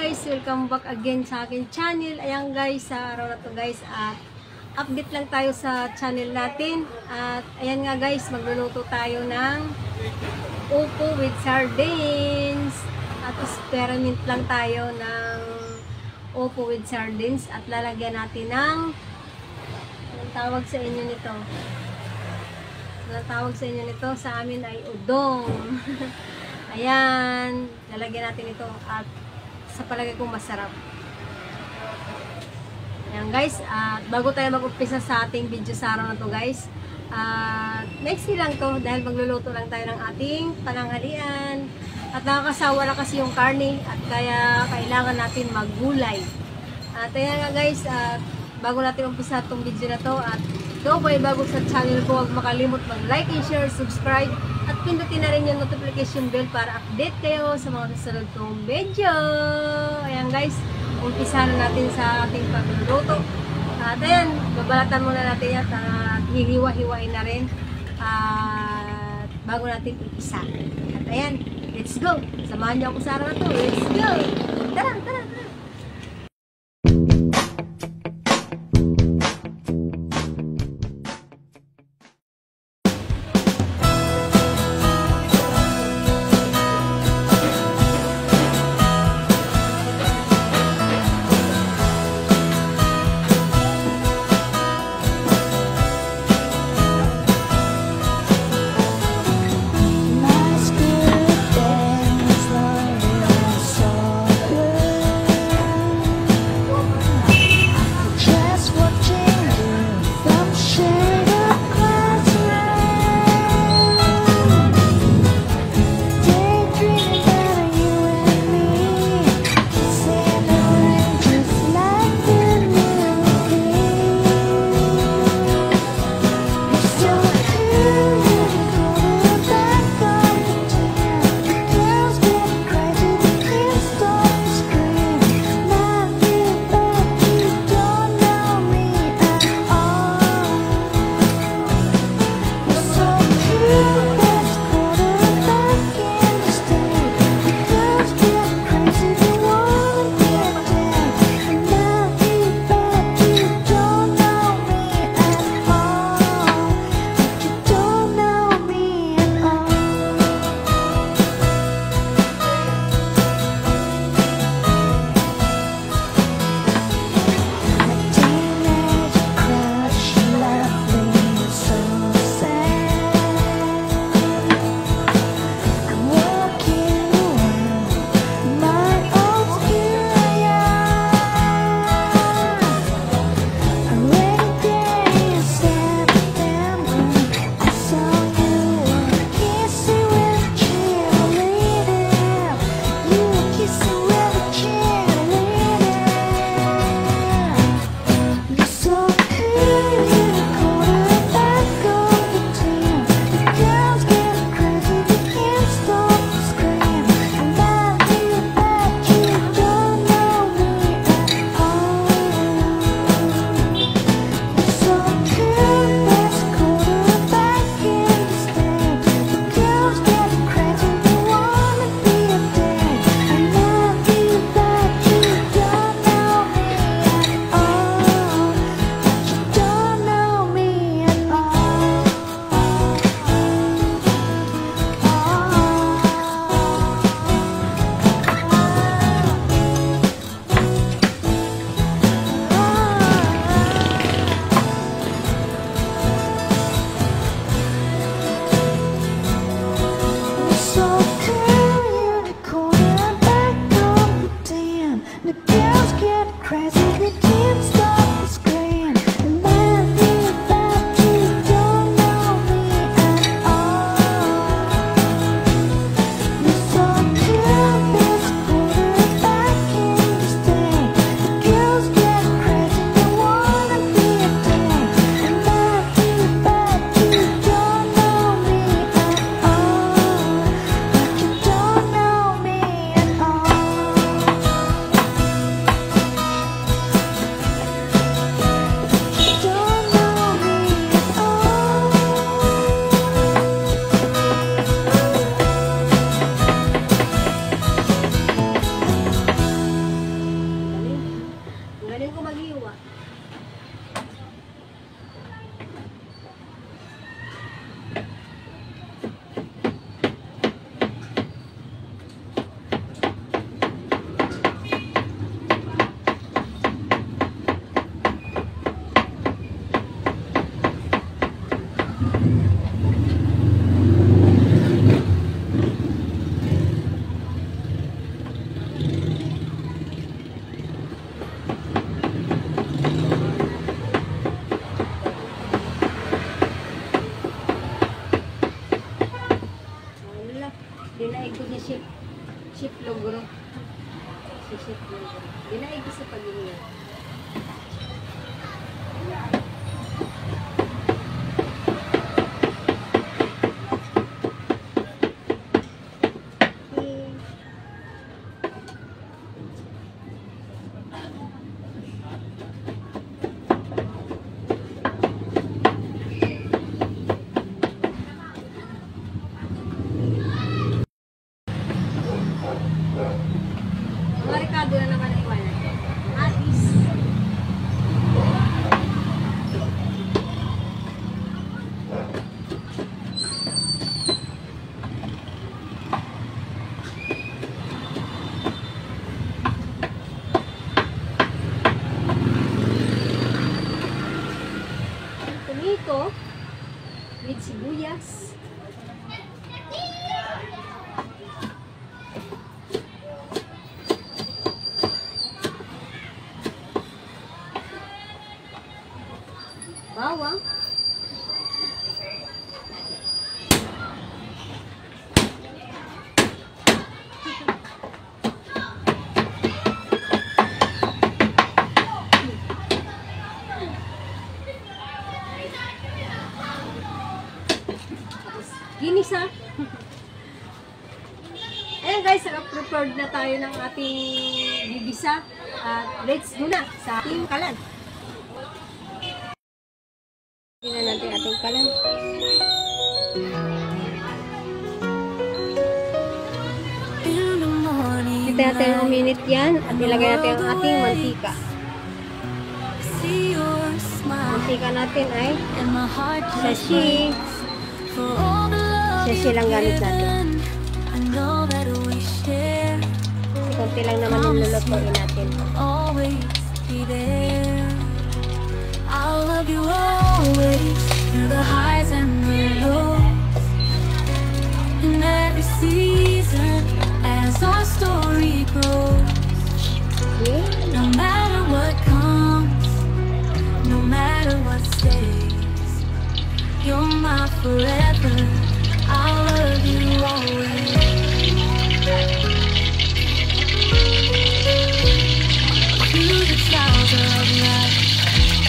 guys! Welcome back again sa akin channel. Ayan guys, sa araw na to guys, at update lang tayo sa channel natin. At ayan nga guys, magluluto tayo ng upo with sardines. At experiment lang tayo ng upo with sardines. At lalagyan natin ng, anong tawag sa inyo nito? Anong tawag sa inyo nito? Sa amin ay udong. Ayan, lalagyan natin ito at sa palagay kong masarap. Ayan guys, at bago tayo mag-umpisa sa ating video sa araw na to guys, next lang to dahil magluluto lang tayo ng ating pananghalian at nakakasawa na kasi yung karne at kaya kailangan natin maggulay. At ayan nga guys, bago natin umpisa itong video na to at ikaw po ay bago sa channel ko, huwag makalimot mag-like and share, subscribe at pindutin na rin yung notification bell para update kayo sa mga susunod kong video. Ayan guys, umpisa na natin sa ating pagluluto. At ayan, babalatan muna natin yan at hihiwa-hiwain na rin bago natin umpisa. At ayan, let's go! Samahan niyo ako sa araw na to. Let's go! Tara, tara, tara! Appreciate yun. Dinaig ko sa pag-iingat. Mga Ricardo na naman ang iwanan. Atis. Tomato with sibuyas. Bawang. Ginisa. Ayan guys, prepared na tayo ng ating gigisa. Let's go na sa ating kalan. Tingnan natin ating kalan. Kita natin ang minute yan at ilagay natin ang ating mantika. Mantika natin ay sashi. Sashi lang gamit natin. Konti lang naman yung lulutuin natin. I'll love you always through the highs and the lows, in every season as our story grows. No matter what comes, no matter what stays, you're my forever. I'll love you always. Through the trials of life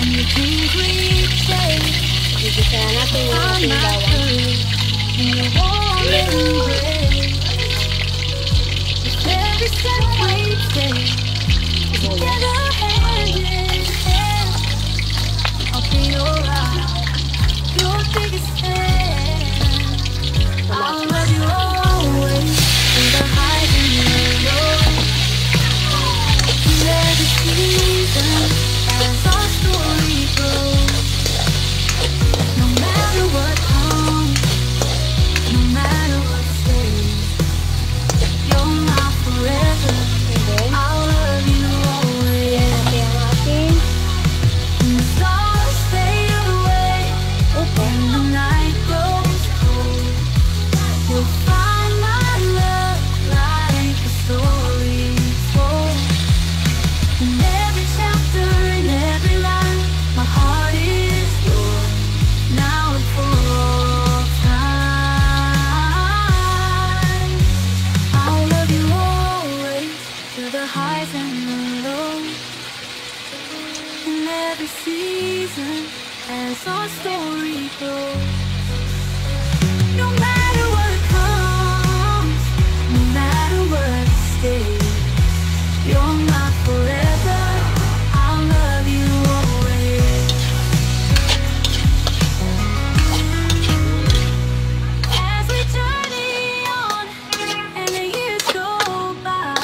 and the dreams we chase, Gigisa natin yung I'm ating not bawang. free in your warm embrace. With every step we take, together hand in hand, I'll be your eye, your biggest fan. I'll love you always through the highs and the lows, in every season as our story goes. No matter what comes, no matter what stays, you're my forever. I'll love you always. Natin ang ating When the stars fade away, when the night grows cold, you'll find my love like a story told. In every chapter, in every line, my heart is yours, now and for all time. I'll love you always, through the highs and the lows, in every season as our story goes. No matter what comes, no matter what stays, you're my forever. I'll love you always. As we journey on and the years go by,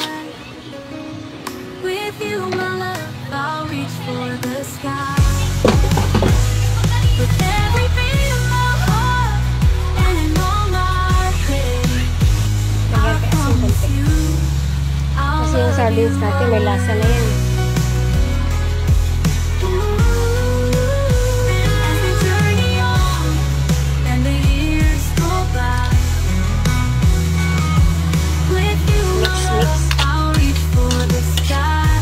with you, my love, I'll reach for the sky. With every beat of my heart and in all my days, I promise you I'll kasi yung love sardines you natin may lasa na yan. as we journey on and the years go by. With you, my Mix, love, mix. I'll reach for the sky.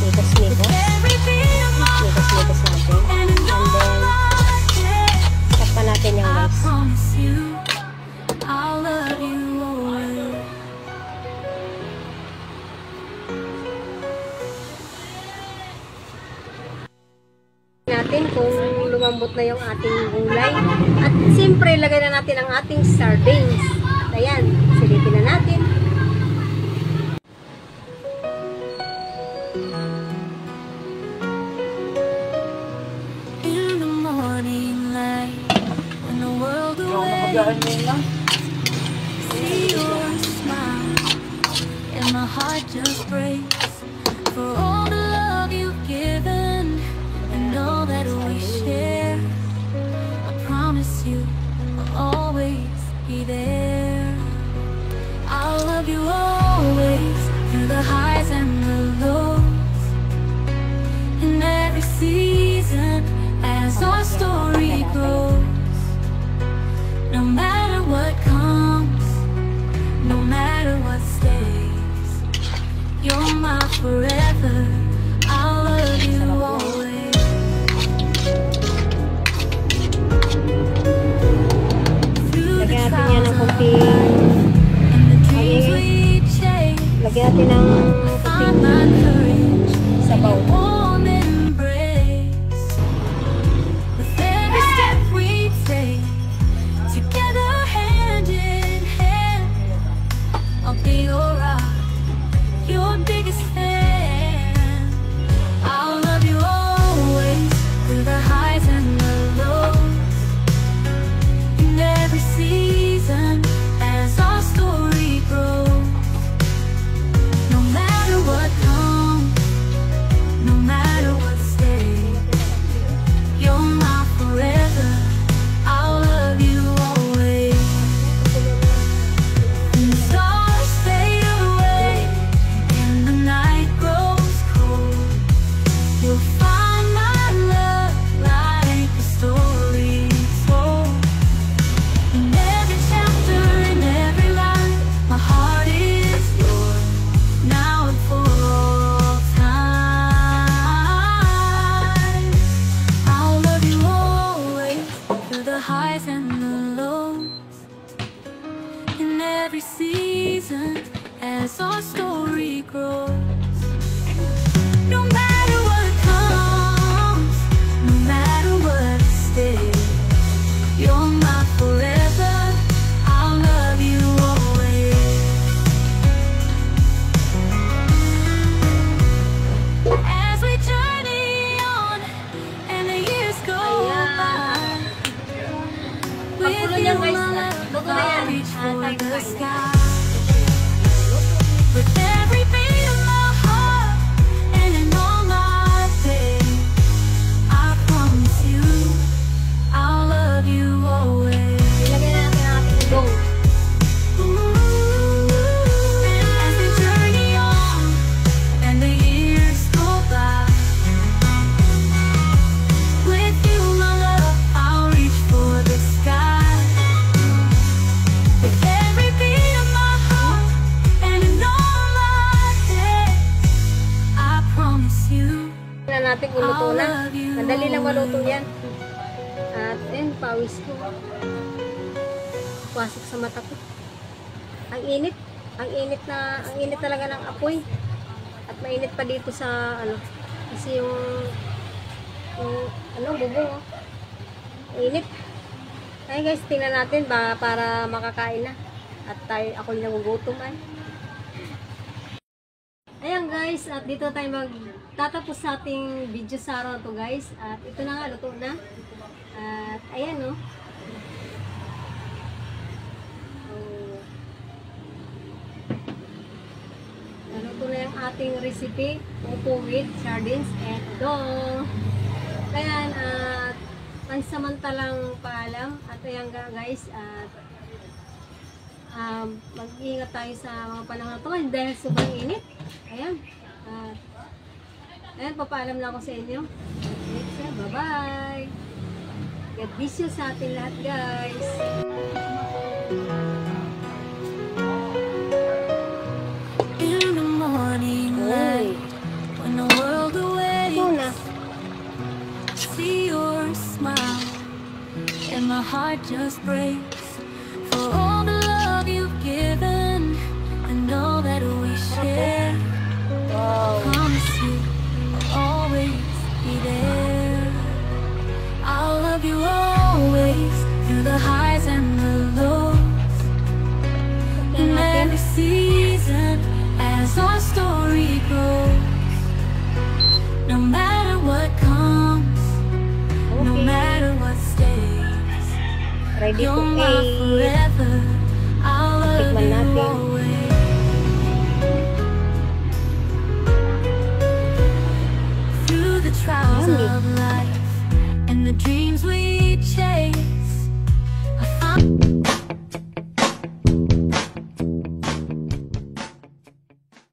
Mikas-mikas. Every beat of my Mikas-mikas natin. and in all my days, Takpan natin yung I rice. promise you I'll love you always. natin kung lumambot na yung ating gulay. At siyempre, lagay na natin ang ating sardines. Ayan, silipin na natin. In the morning light, when the world awakes, see your smile, and my heart just breaks for all the love you've given and all that we share. I promise you I'll always be there. I'll love you always through the highs and the lows, in every season as our story grows. No matter what comes, no matter what stays, you're my forever. I'll love you always. Through the Lagyan natin yan ng trials konting, and the dreams we chase, lagyan natin ng find my courage sabaw. warm embrace. With every step we take, together hand in hand, I'll be your rock, your biggest fan. I'll love you always through the highs and the lows, in every season as our story grows. No matter what comes, no matter what stays, you're my forever. I'll love you always. When the stars fade away and the night grows cold, you'll find my love like a story told. In every chapter, in every line, my heart is yours, now and for all time. I'll love you always through the highs and the lows, in every season as our story grows. No matter what comes, no matter what stays, you're my forever. I'll love you always. As we journey on and the years go by, with Pagpulo you, niyan, guys, my love, luto na yan. I'll reach for Tayo the kain. sky. With every beat of my heart and in all my days, I promise you I'll love you always. Ilagay na natin ang ating dong. As we journey on and the years go by, with you, my love, I'll reach for the sky. With every beat of my heart and in all my days, I promise you Tingnan natin kung luto I'll na. love you Madali lang maluto always. yan. At ayun, pawis ko. Pasok sa mata ko. Ang init. Ang init talaga ng apoy. At mainit pa dito sa ano. Kasi yung bubong. Oh. Init. Ayun guys, tingnan natin ba para makakain na. At ako yung nagugutom ay. Ayan guys, at dito tayo magtatapos sa ating video sa araw na to guys. At ito na nga, luto na. At ayan no. Naluto na yung ating recipe. Upo with sardines and udong. Ayan, at pansamantalang paalam. At ayan guys, at mag-iingat tayo sa mga panahon na to dahil sobrang init. Ayan. Ayan, papaalam na ako sa inyo. Bye-bye. God bless you sa ating lahat, guys. In the morning light, when the world awakes, see your smile, and my heart just breaks for all the love you've given and all that we share. I promise you I'll always be there. our story goes. No matter what comes, no Okay. matter what stays, Ready to you're my A. forever. I'll love Tikman you natin. always.